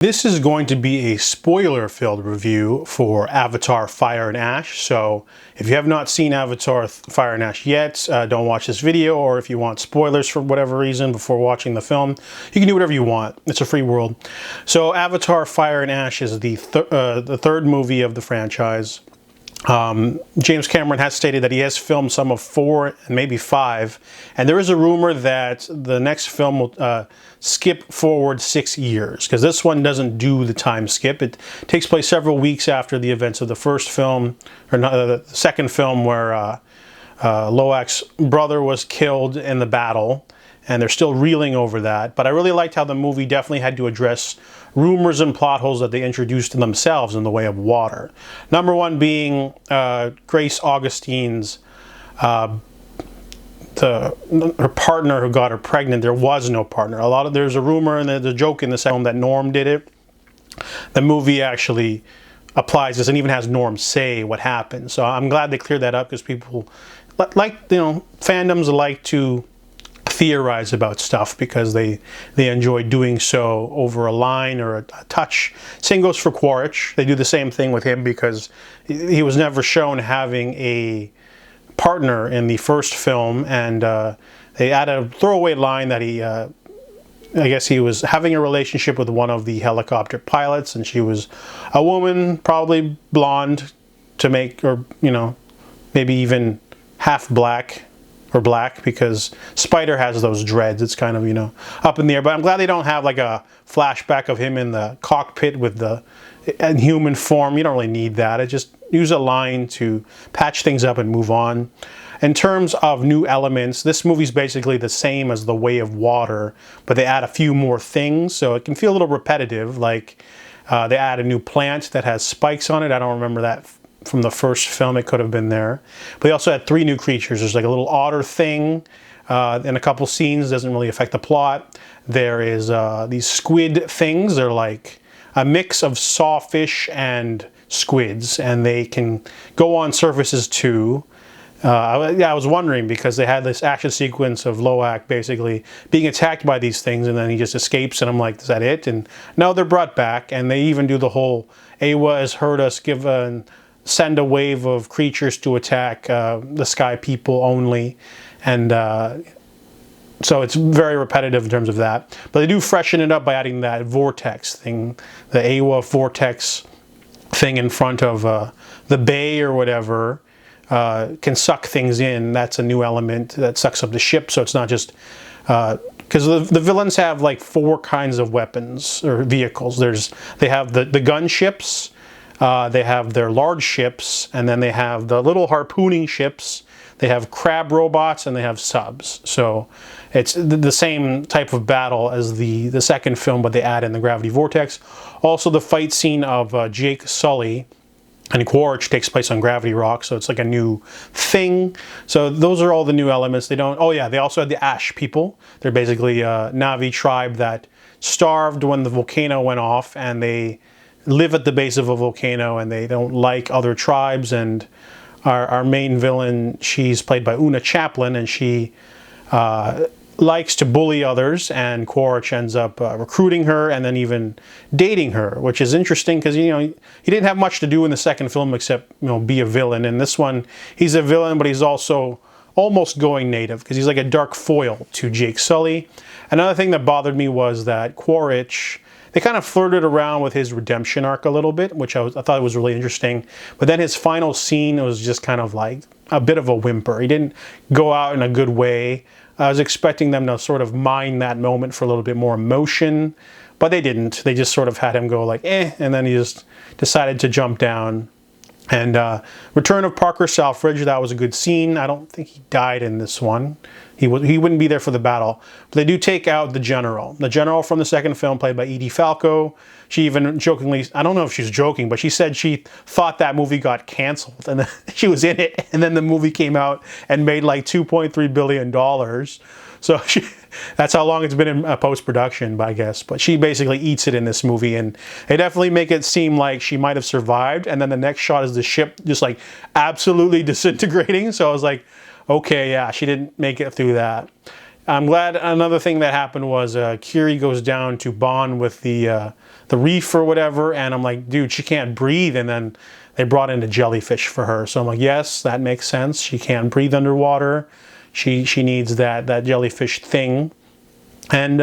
This is going to be a spoiler-filled review for Avatar Fire and Ash, so if you have not seen Avatar Fire and Ash yet, don't watch this video, or if you want spoilers for whatever reason before watching the film, you can do whatever you want. It's a free world. So Avatar Fire and Ash is the third movie of the franchise. James Cameron has stated that he has filmed some of 4 and maybe 5, and there is a rumor that the next film will skip forward 6 years, because this one doesn't do the time skip. It takes place several weeks after the events of the first film, or the second film, where Loak's brother was killed in the battle, and they're still reeling over that. But I really liked how the movie definitely had to address rumors and plot holes that they introduced themselves in the way of water. Number one being Grace Augustine's her partner who got her pregnant. There was no partner. There's a rumor and there's a joke in the second film that Norm did it. The movie actually applies this and even has Norm say what happened. So I'm glad they cleared that up, because people fandoms like to theorize about stuff because they enjoy doing so over a line or a touch. Same goes for Quaritch. They do the same thing with him because he was never shown having a partner in the first film, and they add a throwaway line that he I guess he was having a relationship with one of the helicopter pilots, and she was a woman, probably blonde, to make, or maybe even half black or black, because Spider has those dreads. It's kind of, up in the air. But I'm glad they don't have like a flashback of him in the cockpit with the in human form. You don't really need that. Just use a line to patch things up and move on. In terms of new elements, this movie's basically the same as The Way of Water, but they add a few more things, so it can feel a little repetitive. Like they add a new plant that has spikes on it. I don't remember that from the first film. It could have been there. But they also had 3 new creatures. There's like a little otter thing in a couple scenes. Doesn't really affect the plot. There is these squid things. They're like a mix of sawfish and squids, and they can go on surfaces too. I was wondering, because they had this action sequence of Loak basically being attacked by these things, and then he just escapes, and I'm like, is that it? And no, they're brought back, and they even do the whole Awa has heard us send a wave of creatures to attack the sky people only, and so it's very repetitive in terms of that. But they do freshen it up by adding that vortex thing, the Awa vortex thing in front of the bay or whatever. Can suck things in. That's a new element that sucks up the ship, so it's not just because the villains have like 4 kinds of weapons or vehicles. They have the gunships, they have their large ships, and then they have the little harpooning ships. They have crab robots, and they have subs. So it's the same type of battle as the second film, but they add in the gravity vortex. Also, the fight scene of Jake Sully and Quaritch takes place on Gravity Rock, so it's like a new thing. So those are all the new elements. They also had the Ash people. They're basically a Na'vi tribe that starved when the volcano went off, and they live at the base of a volcano, and they don't like other tribes. And our main villain, she's played by Oona Chaplin, and she likes to bully others, and Quaritch ends up recruiting her and then even dating her, which is interesting because he didn't have much to do in the second film except be a villain. In this one, he's a villain, but he's also almost going native because he's like a dark foil to Jake Sully. Another thing that bothered me was that Quaritch, they kind of flirted around with his redemption arc a little bit, which I thought was really interesting. But then his final scene was just kind of like a bit of a whimper. He didn't go out in a good way. I was expecting them to sort of mine that moment for a little bit more emotion, but they didn't. They just sort of had him go like, and then he just decided to jump down. And return of Parker Selfridge, that was a good scene. I don't think he died in this one. He wouldn't be there for the battle. But they do take out the general. The general from the second film, played by Edie Falco. She even jokingly, I don't know if she's joking, but she said she thought that movie got canceled. And she was in it, and then the movie came out and made like $2.3 billion. So that's how long it's been in post-production, I guess. But she basically eats it in this movie, and they definitely make it seem like she might have survived. And then the next shot is the ship just like absolutely disintegrating. So I was like, okay, yeah, she didn't make it through that. I'm glad another thing that happened was Kiri goes down to bond with the the reef or whatever, and I'm like, dude, she can't breathe, and then they brought in a jellyfish for her. So I'm like, yes, that makes sense. She can't breathe underwater. She needs that jellyfish thing. And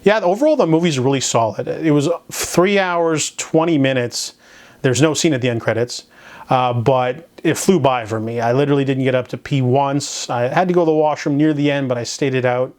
yeah, overall the movie's really solid. It was 3 hours, 20 minutes. There's no scene at the end credits, but it flew by for me. I literally didn't get up to pee once. I had to go to the washroom near the end, but I stayed it out.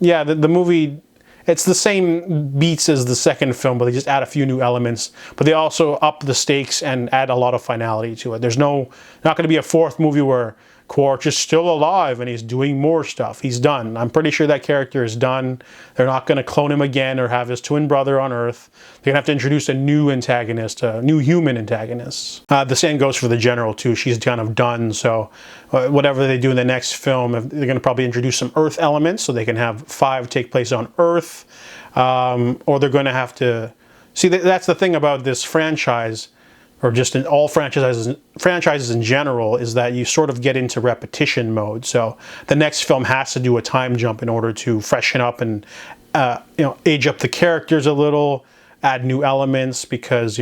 Yeah, the movie, it's the same beats as the second film, but they just add a few new elements. But they also up the stakes and add a lot of finality to it. There's not going to be a fourth movie where Quaritch is still alive and he's doing more stuff. He's done. I'm pretty sure that character is done. They're not going to clone him again or have his twin brother on Earth. They're going to have to introduce a new antagonist, a new human antagonist. The same goes for the General too. She's kind of done. So whatever they do in the next film, they're going to probably introduce some Earth elements so they can have 5 take place on Earth. Or they're going to have to... See, that's the thing about this franchise, or just in all franchises in general, is that you sort of get into repetition mode. So the next film has to do a time jump in order to freshen up and age up the characters a little, add new elements, because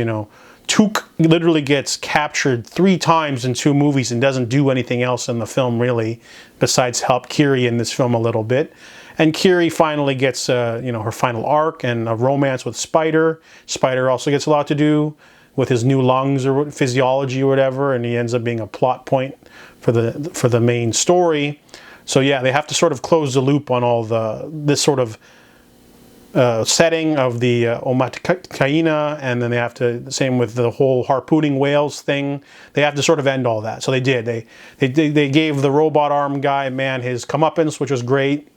Took literally gets captured 3 times in 2 movies and doesn't do anything else in the film really, besides help Kiri in this film a little bit. And Kiri finally gets her final arc and a romance with Spider. Spider also gets a lot to do with his new lungs or physiology or whatever, and he ends up being a plot point for the main story. So yeah, they have to sort of close the loop on all this sort of setting of the Omatakaina, and then they have to, same with the whole harpooning whales thing, they have to sort of end all that. So they did. They gave the robot arm guy, man, his comeuppance, which was great.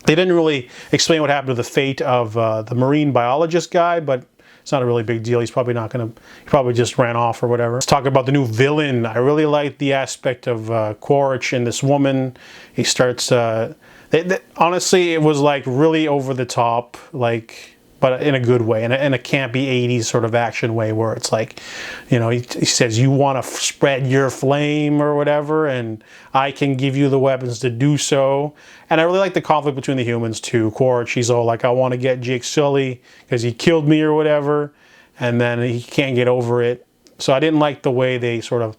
They didn't really explain what happened to the fate of the marine biologist guy, but it's not a really big deal. He's probably not going to... He probably just ran off or whatever. Let's talk about the new villain. I really like the aspect of Quaritch and this woman. He starts... honestly, it was like really over the top, but in a good way, in a campy 80s sort of action way, where it's like, he says, you want to spread your flame or whatever, and I can give you the weapons to do so. And I really like the conflict between the humans too. Quaritch, he's all like, I want to get Jake Sully because he killed me or whatever, and then he can't get over it. So I didn't like the way they sort of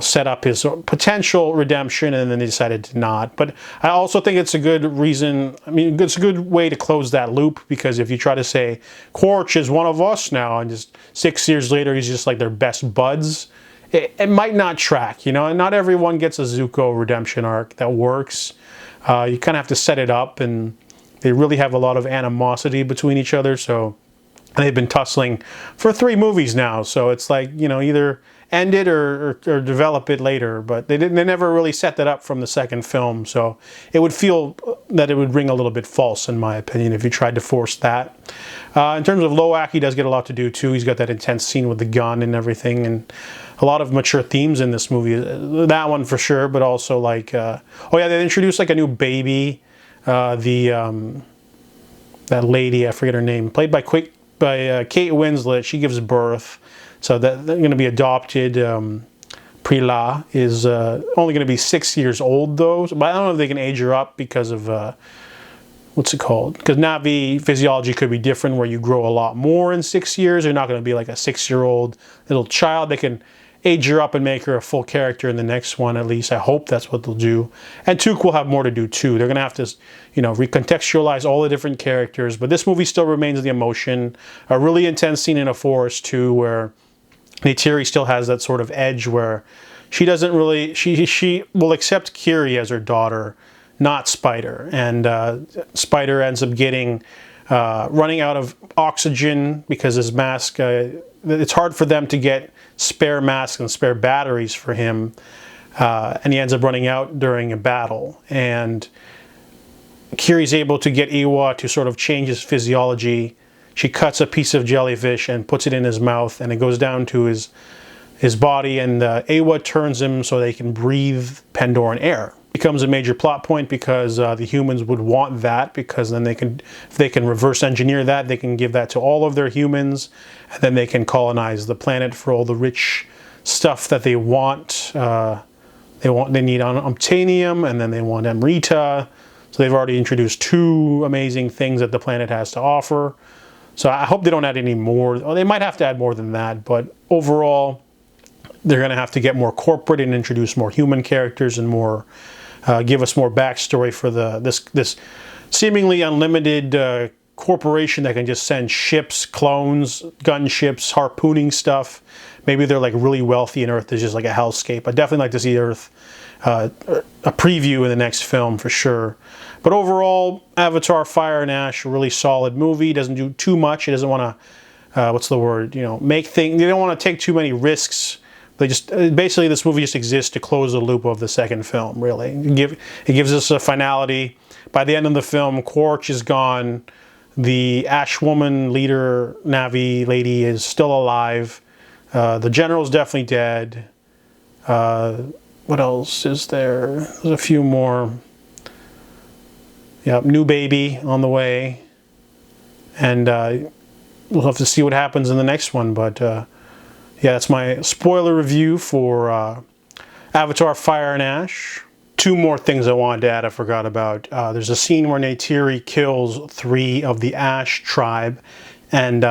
set up his potential redemption, and then they decided to not. But I also think it's a good reason, it's a good way to close that loop, because if you try to say, Quaritch is one of us now, and just 6 years later he's just like their best buds, it might not track, and not everyone gets a Zuko redemption arc that works. You kind of have to set it up, and they really have a lot of animosity between each other, so they've been tussling for 3 movies now, so it's like, either end it or develop it later, but they never really set that up from the second film, so it would feel that it would ring a little bit false, in my opinion, if you tried to force that. In terms of Loak, he does get a lot to do too. He's got that intense scene with the gun and everything, and a lot of mature themes in this movie. That one for sure, but also like, oh yeah, they introduced like a new baby, that lady, I forget her name, played by Kate Winslet. She gives birth. So they're going to be adopted. Prila is only going to be 6 years old though, but I don't know if they can age her up because of, what's it called? Because Na'vi physiology could be different, where you grow a lot more in 6 years. You're not going to be like a 6-year-old little child. They can age her up and make her a full character in the next one, at least. I hope that's what they'll do. And Took will have more to do too. They're going to have to, recontextualize all the different characters, but this movie still remains the emotion. A really intense scene in a forest too, where Neytiri still has that sort of edge where she doesn't really, she will accept Kiri as her daughter, not Spider. And Spider ends up running out of oxygen because his mask, it's hard for them to get spare masks and spare batteries for him. And he ends up running out during a battle. And Kiri's able to get Eywa to sort of change his physiology. She cuts a piece of jellyfish and puts it in his mouth, and it goes down to his body, and Eywa turns him so they can breathe Pandoran air. It becomes a major plot point because the humans would want that, because then if they can reverse engineer that, they can give that to all of their humans, and then they can colonize the planet for all the rich stuff that they want. They need Unobtainium, and then they want Amrita. So they've already introduced 2 amazing things that the planet has to offer. So I hope they don't add any more. Well, they might have to add more than that, but overall, they're going to have to get more corporate and introduce more human characters and more, give us more backstory for this seemingly unlimited corporation that can just send ships, clones, gunships, harpooning stuff. Maybe they're like really wealthy and Earth is just like a hellscape. I'd definitely like to see Earth, a preview in the next film for sure. But overall, Avatar Fire and Ash, a really solid movie. Doesn't do too much. It doesn't want to, what's the word, you know, make things, they don't want to take too many risks. They just, basically this movie just exists to close the loop of the second film, really. It gives us a finality. By the end of the film, Quaritch is gone. The Ash Woman leader, Navi lady, is still alive. The general's definitely dead. What else is there? There's a few more. Yeah, new baby on the way. And we'll have to see what happens in the next one. But yeah, that's my spoiler review for Avatar Fire and Ash. Two more things I wanted to add I forgot about. There's a scene where Neytiri kills 3 of the Ash tribe and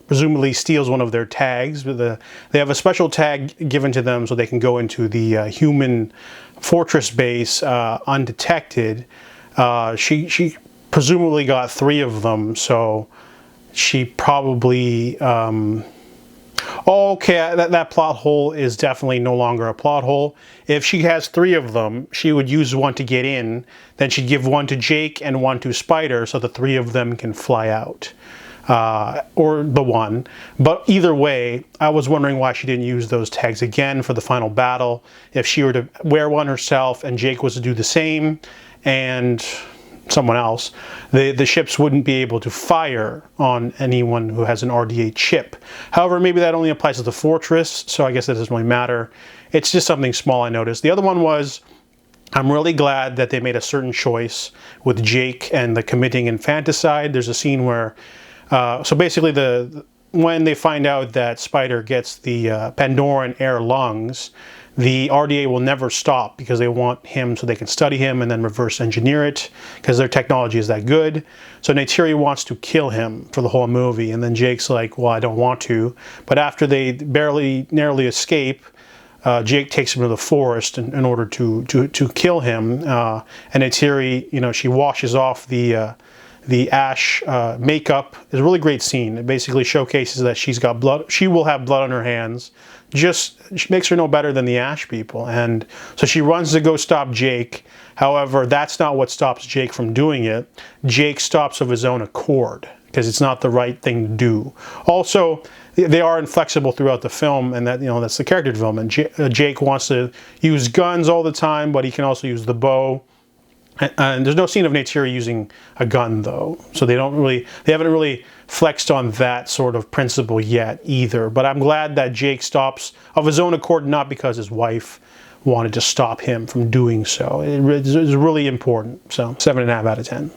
presumably steals one of their tags. They have a special tag given to them so they can go into the human fortress base undetected. She presumably got 3 of them, so she probably... okay, that plot hole is definitely no longer a plot hole. If she has 3 of them, she would use one to get in, then she'd give one to Jake and one to Spider so the 3 of them can fly out. Or the one. But either way, I was wondering why she didn't use those tags again for the final battle. If she were to wear one herself and Jake was to do the same, and someone else, the ships wouldn't be able to fire on anyone who has an RDA chip. However, maybe that only applies to the fortress, so I guess it doesn't really matter. It's just something small I noticed. The other one was, I'm really glad that they made a certain choice with Jake and the committing infanticide. There's a scene where, so basically when they find out that Spider gets the Pandoran air lungs, the RDA will never stop because they want him so they can study him and then reverse engineer it because their technology is that good. So Neytiri wants to kill him for the whole movie, and then Jake's like, well, I don't want to. But after they narrowly escape, Jake takes him to the forest in order to kill him. And Neytiri, you know, she washes off the Ash makeup. It's a really great scene. It basically showcases that she's got blood. She will have blood on her hands. She makes her no better than the Ash people. And so she runs to go stop Jake. However, that's not what stops Jake from doing it. Jake stops of his own accord because it's not the right thing to do. Also, they are inflexible throughout the film, and that, you know, that's the character development. Jake wants to use guns all the time, but he can also use the bow. And there's no scene of Neytiri using a gun, though, so they haven't really flexed on that sort of principle yet either. But I'm glad that Jake stops of his own accord, not because his wife wanted to stop him from doing so. It is really important. So 7.5 out of 10.